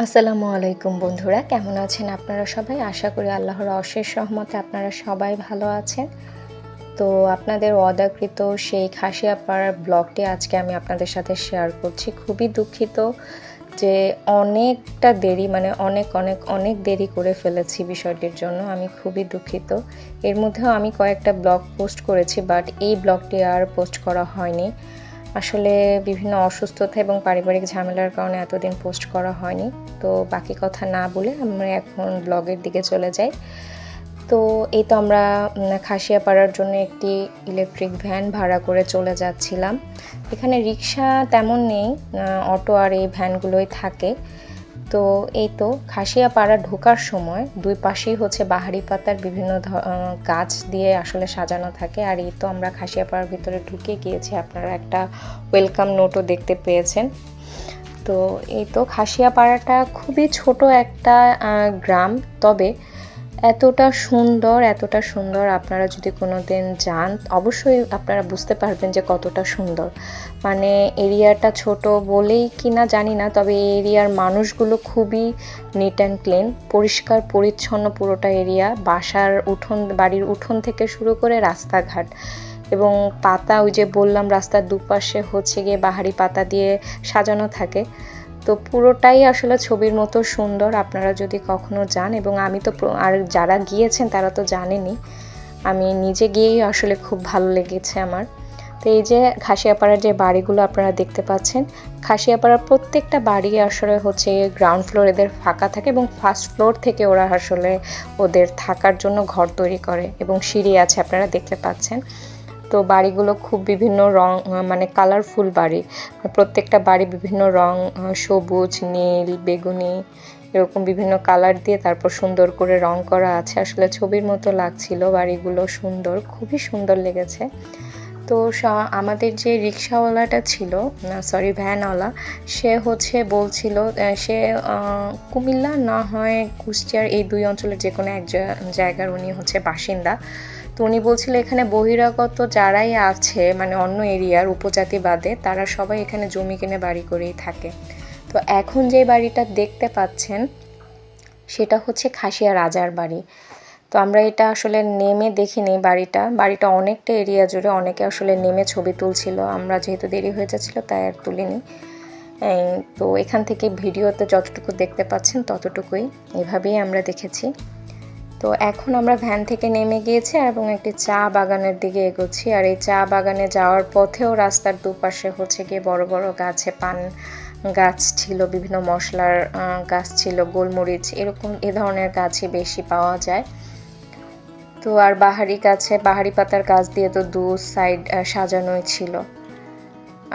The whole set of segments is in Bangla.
আসসালামু আলাইকুম বন্ধুরা, কেমন আছেন আপনারা সবাই? আশা করি আল্লাহর অশেষ রহমতে আপনারা সবাই ভালো আছেন। তো আপনাদের অর্ডারকৃত সেই খাসিয়াপাড়ার ব্লগটি আজকে আমি আপনাদের সাথে শেয়ার করছি। খুবই দুঃখিত যে অনেকটা দেরি, মানে অনেক দেরি করে ফেলেছি বিষয়টির জন্য। আমি খুবই দুঃখিত। এর মধ্যেও আমি কয়েকটা ব্লগ পোস্ট করেছি, বাট এই ব্লগটি আর পোস্ট করা হয়নি। আসলে বিভিন্ন অসুস্থতা এবং পারিবারিক ঝামেলার কারণে এতদিন পোস্ট করা হয়নি। তো বাকি কথা না বলে আমরা এখন ব্লগের দিকে চলে যাই। তো এই তো আমরা খাসিয়াপাড়ার জন্য একটি ইলেকট্রিক ভ্যান ভাড়া করে চলে যাচ্ছিলাম। এখানে রিক্সা তেমন নেই, অটো আর এই ভ্যানগুলোই থাকে। তো এই তো খাসিয়াপাড়া ঢোকার সময় দুই পাশেই হচ্ছে বাহারি পাতার বিভিন্ন গাছ দিয়ে আসলে সাজানো থাকে। আর এই তো আমরা খাসিয়াপাড়ার ভিতরে ঢুকে গিয়েছি, আপনারা একটা ওয়েলকাম নোটও দেখতে পেয়েছেন। তো এই তো খাসিয়াপাড়াটা খুবই ছোট একটা গ্রাম, তবে এতটা সুন্দর আপনারা যদি কোনো দিন যান অবশ্যই আপনারা বুঝতে পারবেন যে কতটা সুন্দর। মানে এরিয়াটা ছোট বলেই কিনা জানি না, তবে এই এরিয়ার মানুষগুলো খুবই নিট অ্যান্ড ক্লিন, পরিষ্কার পরিচ্ছন্ন পুরোটা এরিয়া। বাড়ির উঠোন থেকে শুরু করে রাস্তাঘাট এবং পাতা, ওই যে বললাম রাস্তার দুপাশে হচ্ছে গিয়ে বাহারি পাতা দিয়ে সাজানো থাকে। তো পুরোটাই আসলে ছবির মতো সুন্দর। আপনারা যদি কখনো যান, এবং আমি তো আর যারা গিয়েছেন তারা তো জানেনই, আমি নিজে গিয়েই আসলে খুব ভালো লেগেছে আমার। তো এই যে খাসিয়াপাড়ার যে বাড়িগুলো আপনারা দেখতে পাচ্ছেন, খাসিয়াপাড়ার প্রত্যেকটা বাড়ি আসলে হচ্ছে গ্রাউন্ড ফ্লোর এদের ফাঁকা থাকে, এবং ফার্স্ট ফ্লোর থেকে ওরা আসলে ওদের থাকার জন্য ঘর তৈরি করে, এবং সিঁড়ি আছে আপনারা দেখতে পাচ্ছেন। তো বাড়িগুলো খুব বিভিন্ন রং, মানে কালারফুল বাড়ি। প্রত্যেকটা বাড়ি বিভিন্ন রং, সবুজ, নীল, বেগুনি, এরকম বিভিন্ন কালার দিয়ে তারপর সুন্দর করে রং করা আছে। আসলে ছবির মতো লাগছিল, বাড়িগুলো সুন্দর, খুবই সুন্দর লেগেছে। তো আমাদের যে রিক্সাওয়ালাটা ছিল, ভ্যানওয়ালা, সে হচ্ছে বলছিল সে কুমিল্লা না হয় কুষ্টিয়ার, এই দুই অঞ্চলের যে কোনো এক জায়গার উনি হচ্ছে বাসিন্দা। তো উনি বলছিল এখানে বহিরাগত যারাই আছে, মানে অন্য এরিয়ার উপজাতি বাদে, তারা সবাই এখানে জমি কিনে বাড়ি করেই থাকে। তো এখন যে বাড়িটা দেখতে পাচ্ছেন সেটা হচ্ছে খাসিয়া রাজার বাড়ি। তো আমরা এটা আসলে নেমে দেখিনি, বাড়িটা অনেকটা এরিয়া জুড়ে, অনেকে আসলে নেমে ছবি তুলছিল। আমরা যেহেতু দেরি হয়ে যাচ্ছিল তাই আর তুলিনি। তো এখান থেকে ভিডিওতে যতটুকু দেখতে পাচ্ছেন ততটুকুই, এভাবেই আমরা দেখেছি। তো এখন আমরা ভ্যান থেকে নেমে গিয়েছি এবং একটি চা বাগানের দিকে এগোচ্ছি। আর এই চা বাগানে যাওয়ার পথেও রাস্তার দুপাশে হচ্ছে গিয়ে বড় বড় গাছে পান গাছ ছিল, বিভিন্ন মশলার গাছ ছিল, গোলমরিচ, এ ধরনের গাছই বেশি পাওয়া যায়। তো আর বাহারি পাতার গাছ দিয়ে তো দু সাইড সাজানোই ছিল।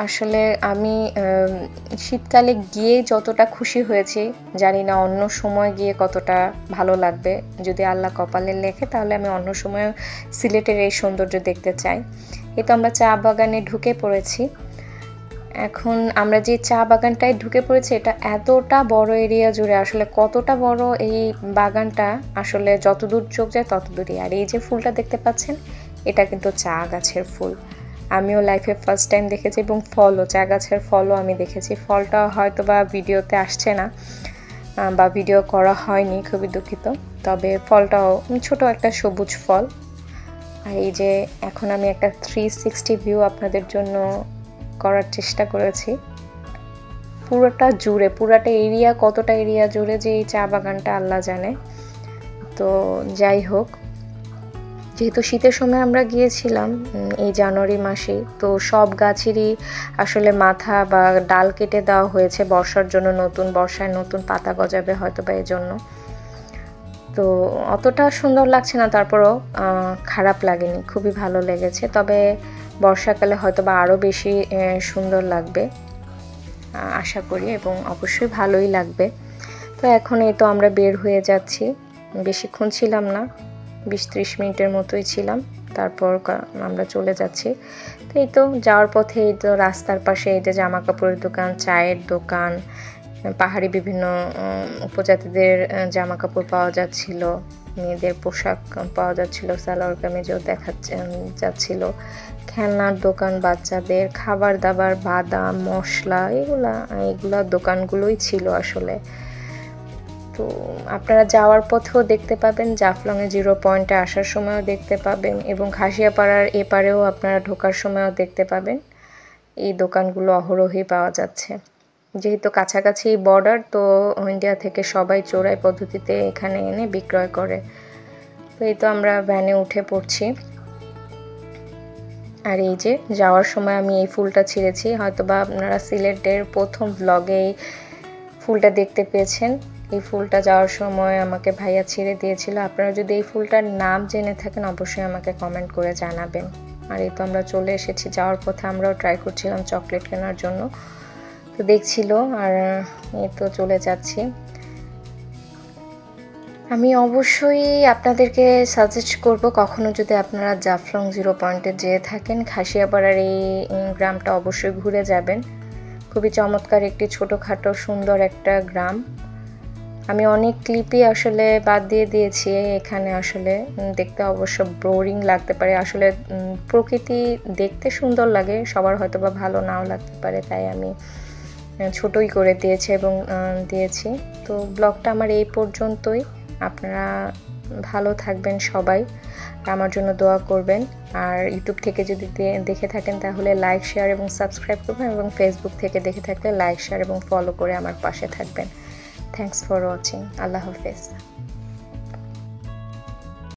আসলে আমি শীতকালে গিয়ে যতটা খুশি হয়েছি, জানি না অন্য সময় গিয়ে কতটা ভালো লাগবে। যদি আল্লাহ কপালে লেখে তাহলে আমি অন্য সময় সিলেটের এই সৌন্দর্য দেখতে চাই। এই তো আমরা চা বাগানে ঢুকে পড়েছি। এখন আমরা যে চা বাগানটায় ঢুকে পড়েছি, এটা এতটা বড় এরিয়া জুড়ে, আসলে কতটা বড় এই বাগানটা, আসলে যতদূর চোখ যায় ততদূরই। আর এই যে ফুলটা দেখতে পাচ্ছেন, এটা কিন্তু চা গাছের ফুল। আমিও লাইফে ফার্স্ট টাইম দেখেছি, এবং চা গাছের ফলও আমি দেখেছি। ফলটা হয়তো বা ভিডিওতে আসছে না বা ভিডিও করা হয়নি, খুবই দুঃখিত। তবে ফলটাও ছোট একটা সবুজ ফল। আর এই যে এখন আমি একটা 360 ভিউ আপনাদের জন্য করার চেষ্টা করেছি। পুরাটা এরিয়া, কতটা এরিয়া জুড়ে যে এই চা বাগানটা আল্লাহ জানে। তো যাই হোক, যেহেতু শীতের সময় আমরা গিয়েছিলাম এই জানুয়ারি মাসে, তো সব গাছেরই আসলে মাথা বা ডাল কেটে দেওয়া হয়েছে বর্ষার জন্য, বর্ষায় নতুন পাতা গজাবে হয়তো বা এজন্য। তো অতটা সুন্দর লাগছে না, তারপরও খারাপ লাগেনি, খুবই ভালো লেগেছে। তবে বর্ষাকালে হয়তো বা আরও বেশি সুন্দর লাগবে আশা করি, এবং অবশ্যই ভালোই লাগবে। তো এখন এই তো আমরা বের হয়ে যাচ্ছি, বেশিক্ষণ ছিলাম না, 20-30 মিনিটের মতোই ছিলাম, তারপর আমরা চলে যাচ্ছি। তো এই তো যাওয়ার পথে এই তো রাস্তার পাশে এই যে জামা কাপড়ের দোকান, চায়ের দোকান, পাহাড়ি বিভিন্ন উপজাতিদের জামা কাপড় পাওয়া যাচ্ছিল, মেয়েদের পোশাক পাওয়া যাচ্ছিল, সালোয়ার কামিজও যাচ্ছিল, খেলনার দোকান, বাচ্চাদের খাবার দাবার, বাদাম, মশলা, এগুলা দোকানগুলোই ছিল আসলে। তো আপনারা যাওয়ার পথেও দেখতে পাবেন, জাফলংয়ে 0 পয়েন্টে আসার সময়ও দেখতে পাবেন এবং খাসিয়াপাড়ার এপারেও আপনারা ঢোকার সময়ও দেখতে পাবেন। এই দোকানগুলো অহরহই পাওয়া যাচ্ছে। যেহেতু কাছাকাছি বর্ডার, তো ইন্ডিয়া থেকে সবাই চোরাই পদ্ধতিতে এখানে এনে বিক্রয় করে। তো এই তো আমরা ভ্যানে উঠে পড়ছি। আর এই যে যাওয়ার সময় আমি এই ফুলটা ছিঁড়েছি, হয়তোবা আপনারা সিলেটের প্রথম ব্লগে এই ফুলটা দেখতে পেয়েছেন। এই ফুলটা যাওয়ার সময় আমাকে ভাইয়া ছিঁড়ে দিয়েছিল। আপনারা যদি এই ফুলটার নাম জেনে থাকেন অবশ্যই আমাকে কমেন্ট করে জানাবেন। আর এই তো আমরা চলে এসেছি। যাওয়ার পথে আমরাও ট্রাই করছিলাম চকলেট কেনার জন্য, তো দেখছিল, আর এই তো চলে যাচ্ছি। আমি অবশ্যই আপনাদেরকে সাজেস্ট করব, কখনো যদি আপনারা জাফলং 0 পয়েন্টে যেয়ে থাকেন, খাসিয়াপাড়ার এই গ্রামটা অবশ্যই ঘুরে যাবেন। খুবই চমৎকার একটি ছোটোখাটো সুন্দর একটা গ্রাম। আমি অনেক ক্লিপই আসলে বাদ দিয়ে দিয়েছি। এখানে আসলে দেখতে অবশ্য বোরিং লাগতে পারে, আসলে প্রকৃতি দেখতে সুন্দর লাগে, সবার হয়তো বা ভালো নাও লাগতে পারে, তাই আমি ছোটই করে দিয়েছি। তো ব্লগটা আমার এই পর্যন্তই। আপনারা ভালো থাকবেন সবাই, আমার জন্য দোয়া করবেন। আর ইউটিউব থেকে যদি দেখে থাকেন তাহলে লাইক, শেয়ার এবং সাবস্ক্রাইব করবেন, এবং ফেসবুক থেকে দেখে থাকলে লাইক, শেয়ার এবং ফলো করে আমার পাশে থাকবেন। Thanks for watching. আল্লাহ হাফেজ।